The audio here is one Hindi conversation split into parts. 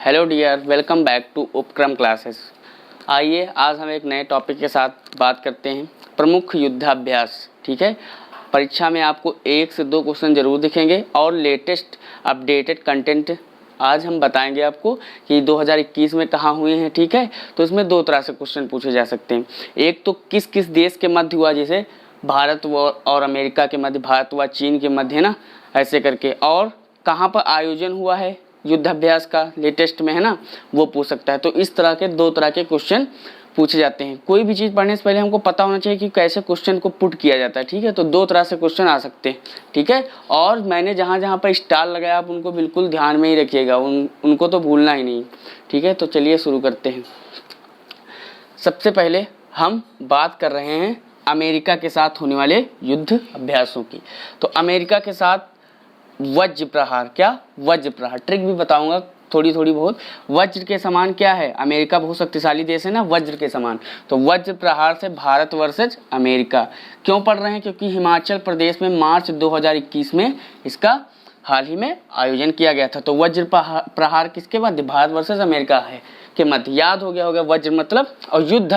Hello dear, welcome back to Upkram classes. आइए आज हम एक नए टॉपिक के साथ बात करते हैं, प्रमुख युद्धाभ्यास। ठीक है, परीक्षा में आपको 1 से 2 क्वेश्चन जरूर दिखेंगे और लेटेस्ट अपडेटेड कंटेंट आज हम बताएंगे आपको कि 2021 में कहाँ हुए हैं। ठीक है, तो इसमें 2 तरह से क्वेश्चन पूछे जा सकते हैं। एक तो किस किस देश के मध्य हुआ, जैसे भारत और अमेरिका के मध्य, भारत व चीन के मध्य, है ना, ऐसे करके, और कहाँ पर आयोजन हुआ है युद्धाभ्यास का लेटेस्ट में, है ना, वो पूछ सकता है। तो इस तरह के 2 तरह के क्वेश्चन पूछे जाते हैं। कोई भी चीज़ पढ़ने से पहले हमको पता होना चाहिए कि कैसे क्वेश्चन को पुट किया जाता है। ठीक है, तो 2 तरह से क्वेश्चन आ सकते हैं। ठीक है, और मैंने जहाँ जहाँ पर स्टार लगाया आप उनको बिल्कुल ध्यान में ही रखिएगा, उनको तो भूलना ही नहीं। ठीक है, तो चलिए शुरू करते हैं। सबसे पहले हम बात कर रहे हैं अमेरिका के साथ होने वाले युद्ध अभ्यासों की। तो अमेरिका के साथ वज्र प्रहार, क्या वज्र प्रहार, ट्रिक भी बताऊंगा थोड़ी बहुत। वज्र के समान क्या है, अमेरिका बहुत शक्तिशाली देश है ना, वज्र के समान। तो वज्र प्रहार से भारत वर्सेज अमेरिका क्यों पढ़ रहे हैं, क्योंकि हिमाचल प्रदेश में मार्च 2021 में इसका हाल ही में आयोजन किया गया था। तो वज्र प्रहार किसके मध्य, भारत वर्सेज अमेरिका है के मध्य। याद हो गया होगा वज्र मतलब, और युद्ध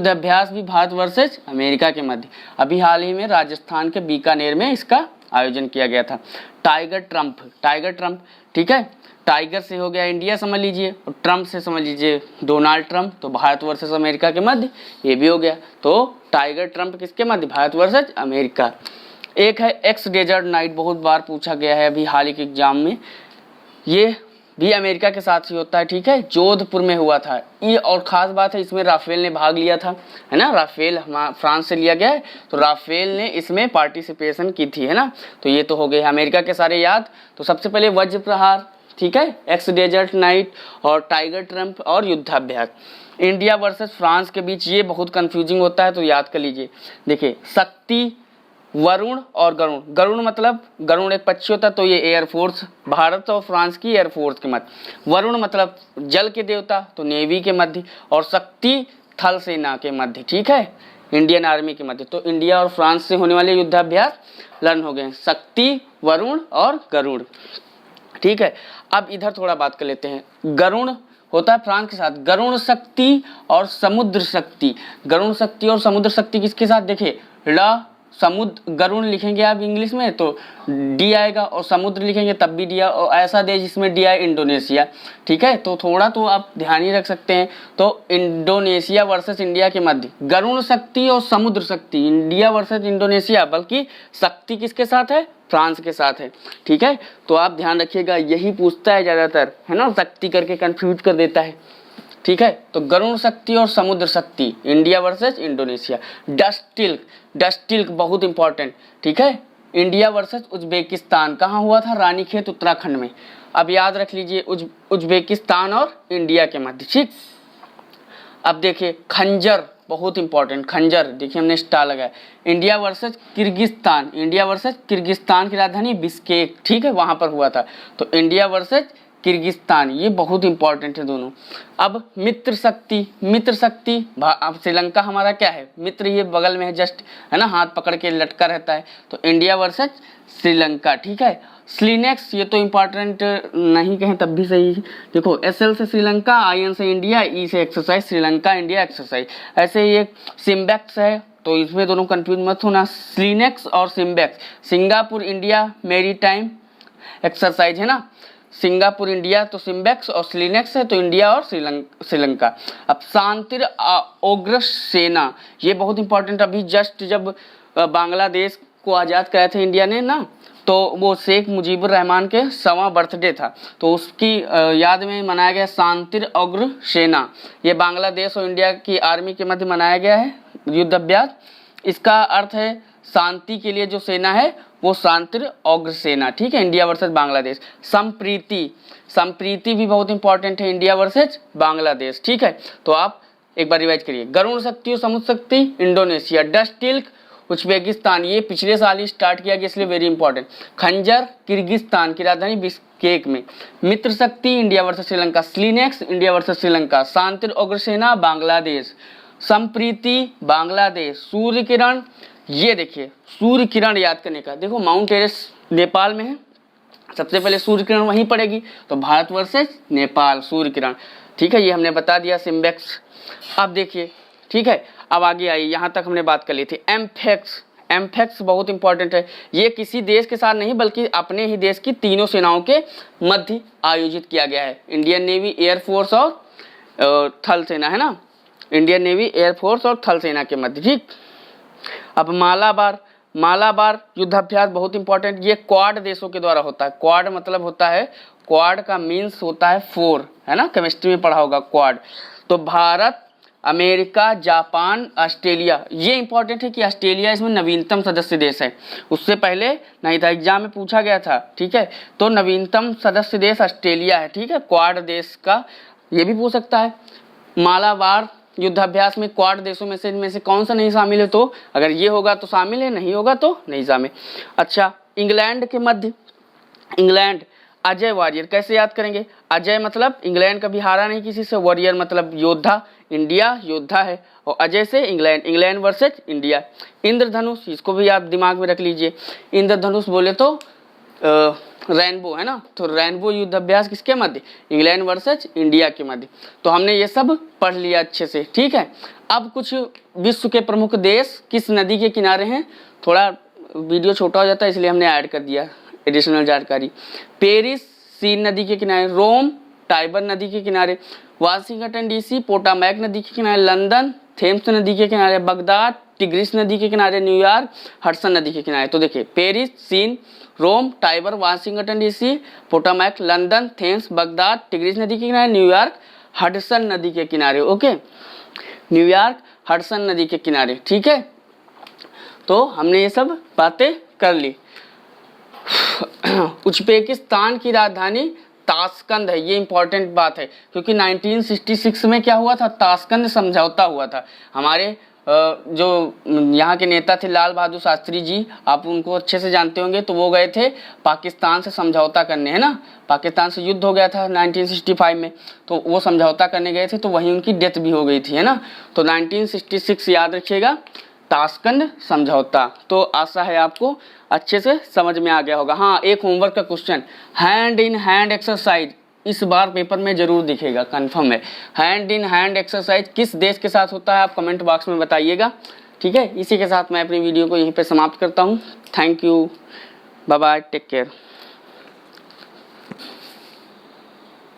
अभ्यास भी भारत वर्सेज अमेरिका के मध्य। अभी हाल ही में राजस्थान के बीकानेर में इसका आयोजन किया गया था। टाइगर ट्रंप, ठीक है, टाइगर से हो गया इंडिया समझ लीजिए, और ट्रंप से समझ लीजिए डोनाल्ड ट्रंप, तो भारत वर्सेस अमेरिका के मध्य ये भी हो गया। तो टाइगर ट्रंप किसके मध्य, भारत वर्सेस अमेरिका। एक है एक्स डेजर्ट नाइट, बहुत बार पूछा गया है अभी हाल ही के एग्जाम में, ये भी अमेरिका के साथ ही होता है। ठीक है, जोधपुर में हुआ था ये, और ख़ास बात है इसमें राफेल ने भाग लिया था, है ना, राफेल फ्रांस से लिया गया है, तो राफेल ने इसमें पार्टिसिपेशन की थी, है ना। तो ये तो हो गए अमेरिका के सारे याद। तो सबसे पहले वज्र प्रहार, ठीक है, एक्स डेजर्ट नाइट और टाइगर ट्रंप और युद्धाभ्यास। इंडिया वर्सेस फ्रांस के बीच ये बहुत कंफ्यूजिंग होता है, तो याद कर लीजिए। देखिए, शक्ति, वरुण और गरुण मतलब गरुण एक पक्षी होता है, तो ये एयरफोर्स, भारत और फ्रांस की एयरफोर्स के मध्य। वरुण मतलब जल के देवता, तो नेवी के मध्य, और शक्ति थल सेना के मध्य। ठीक है, इंडियन आर्मी के मध्य। तो इंडिया और फ्रांस से होने वाले युद्धाभ्यास लर्न हो गए, शक्ति, वरुण और गरुड़। ठीक है, अब इधर थोड़ा बात कर लेते हैं। गरुण होता है फ्रांस के साथ, गरुण शक्ति और समुद्र शक्ति। गरुण शक्ति और समुद्र शक्ति किसके साथ, देखिए समुद्र, गरुण लिखेंगे आप इंग्लिश में तो डी आएगा, और समुद्र लिखेंगे तब भी डी, और ऐसा देश जिसमें डी आए इंडोनेशिया। ठीक है, तो थोड़ा तो आप ध्यान ही रख सकते हैं। तो इंडोनेशिया वर्सेस इंडिया के मध्य गरुण शक्ति और समुद्र शक्ति, इंडिया वर्सेस इंडोनेशिया, बल्कि शक्ति किसके साथ है, फ्रांस के साथ है। ठीक है, तो आप ध्यान रखिएगा, यही पूछता है ज़्यादातर, है ना, शक्ति करके कंफ्यूज कर देता है। ठीक है, तो गरुण शक्ति और समुद्र शक्ति, इंडिया वर्सेस इंडोनेशिया। डस्टिल्क बहुत इंपॉर्टेंट। ठीक है, इंडिया वर्सेस उज्बेकिस्तान, कहाँ हुआ था, रानीखेत उत्तराखंड में। अब याद रख लीजिए उज्बेकिस्तान और इंडिया के मध्य। ठीक, अब देखिए खंजर बहुत इंपॉर्टेंट, खंजर देखिए हमने स्टार लगाया। India versus Kyrgyzstan, India versus Kyrgyzstan की राजधानी बिश्केक, ठीक है, वहां पर हुआ था। तो इंडिया वर्सेस किर्गिस्तान, ये बहुत इंपॉर्टेंट है दोनों। अब मित्र शक्ति, अब श्रीलंका हमारा क्या है, मित्र, ये बगल में है जस्ट, है ना, हाथ पकड़ के लटका रहता है। तो इंडिया वर्सेस श्रीलंका। ठीक है, स्लिनेक्स, ये तो इंपॉर्टेंट नहीं कहें तब भी सही है। देखो, SL से श्रीलंका, IN से इंडिया, E से एक्सरसाइज, श्रीलंका इंडिया एक्सरसाइज। ऐसे ही एक सिम्बेक्स है, तो इसमें दोनों कंफ्यूज मत होना, स्लिनेक्स और सिम्बेक्स। सिंगापुर इंडिया मेरी टाइम एक्सरसाइज, है ना, सिंगापुर इंडिया तो सिम्बेक्स, और स्लिनेक्स है तो इंडिया और श्रीलंका। अब शांतिर उग्र सेना, ये बहुत इंपॉर्टेंट, अभी जस्ट जब बांग्लादेश को आज़ाद कराया था इंडिया ने ना, तो वो शेख मुजीबुर रहमान के 100वां बर्थडे था, तो उसकी याद में मनाया गया शांतिर उग्र सेना। ये बांग्लादेश और इंडिया की आर्मी के मध्य मनाया गया है युद्ध अभ्यास। इसका अर्थ है शांति के लिए जो सेना है वो शांतिर उग्र सेना। ठीक है, इंडिया वर्सेस बांग्लादेश। संप्रीति भी बहुत इंपॉर्टेंट है, इंडिया वर्सेस बांग्लादेश। ठीक है, तो आप एक बार रिवाइज करिए। गरुण शक्ति और समुद्र शक्ति इंडोनेशिया, डस्टिल्क उज्बेकिस्तान, ये पिछले साल ही स्टार्ट किया गया इसलिए वेरी इंपॉर्टेंट। खंजर किर्गिस्तान की राजधानी बिश्केक में। मित्र शक्ति India versus Sri Lanka, SLINEX India versus Sri Lanka, शांतिर उग्र सेना बांग्लादेश, संप्रीति बांग्लादेश। सूर्य किरण, ये देखिए सूर्य किरण याद करने का, देखो माउंट एवरेस्ट नेपाल में है, सबसे पहले सूर्य किरण वहीं पड़ेगी, तो भारत वर्सेस नेपाल सूर्य किरण, ठीक है, ये हमने बता दिया सिम्बेक्स। अब देखिए, ठीक है, अब आगे आइए, यहाँ तक हमने बात कर ली थी। एम्फेक्स, एम्फेक्स बहुत इंपॉर्टेंट है, ये किसी देश के साथ नहीं बल्कि अपने ही देश की तीनों सेनाओं के मध्य आयोजित किया गया है। इंडियन नेवी, एयरफोर्स और थल सेना, है ना, इंडियन नेवी, एयरफोर्स और थल सेना के मध्य, ठीक। अब मालाबार, मालाबार युद्धाभ्यास बहुत इंपॉर्टेंट, ये क्वाड देशों के द्वारा होता है। क्वाड मतलब होता है, क्वाड का मीन्स होता है 4, है ना, केमिस्ट्री में पढ़ा होगा क्वाड। तो भारत, अमेरिका, जापान, ऑस्ट्रेलिया, ये इंपॉर्टेंट है कि ऑस्ट्रेलिया इसमें नवीनतम सदस्य देश है, उससे पहले नहीं था, एग्जाम में पूछा गया था, ठीक है। तो नवीनतम सदस्य देश ऑस्ट्रेलिया है, ठीक है, क्वाड देश का, ये भी पूछ सकता है। मालाबार युद्धाभ्यास में क्वाड देशों में से कौन सा नहीं शामिल है, तो अगर ये होगा तो शामिल है, नहीं होगा तो नहीं शामिल। अच्छा, इंग्लैंड के मध्य, इंग्लैंड, अजय वॉरियर, कैसे याद करेंगे, अजय मतलब इंग्लैंड कभी हारा नहीं किसी से, वॉरियर मतलब योद्धा, इंडिया योद्धा है, और अजय से इंग्लैंड, इंग्लैंड वर्सेस इंडिया। इंद्रधनुष, इसको भी आप दिमाग में रख लीजिए, इंद्रधनुष बोले तो रेनबो, है ना, तो रेनबो युद्धाभ्यास किसके मध्य, इंग्लैंड वर्सेस इंडिया के मध्य। तो हमने ये सब पढ़ लिया अच्छे से, ठीक है। अब कुछ विश्व के प्रमुख देश किस नदी के किनारे हैं, थोड़ा वीडियो छोटा हो जाता है इसलिए हमने ऐड कर दिया एडिशनल जानकारी। पेरिस सीन नदी के किनारे, रोम टाइबर नदी के किनारे, वाशिंगटन डीसी पोटामैक नदी के किनारे, लंदन थेम्स नदी के किनारे, बगदाद टिग्रिस नदी के किनारे, न्यूयॉर्क हडसन नदी के किनारे। तो देखिए, Paris, Seine, Rome, Tiber, Washington DC, Potomac, London, Thames, Baghdad, Tigris नदी के किनारे, न्यूयॉर्क हडसन नदी के किनारे। ओके, न्यूयॉर्क हडसन नदी के किनारे, ठीक है। तो हमने ये सब बातें कर ली। उज्बेकिस्तान की राजधानी ताशकंद है, ये इंपॉर्टेंट बात है क्योंकि 1966 में क्या हुआ था, ताशकंद समझौता हुआ था। हमारे जो यहाँ के नेता थे लाल बहादुर शास्त्री जी, आप उनको अच्छे से जानते होंगे, तो वो गए थे पाकिस्तान से समझौता करने, है ना, पाकिस्तान से युद्ध हो गया था 1965 में, तो वो समझौता करने गए थे, तो वहीं उनकी डेथ भी हो गई थी, है ना। तो 1966 याद रखिएगा, ताशकंद समझौता। तो आशा है आपको अच्छे से समझ में आ गया होगा। हाँ, एक होमवर्क का question, hand in hand exercise इस बार पेपर में जरूर दिखेगा, कंफर्म है। हैंड इन हैंड एक्सरसाइज किस देश के साथ होता है, आप कमेंट बॉक्स में बताइएगा, ठीक है। इसी के साथ मैं अपनी वीडियो को यहीं पे समाप्त करता हूँ। Thank you, bye bye, take care.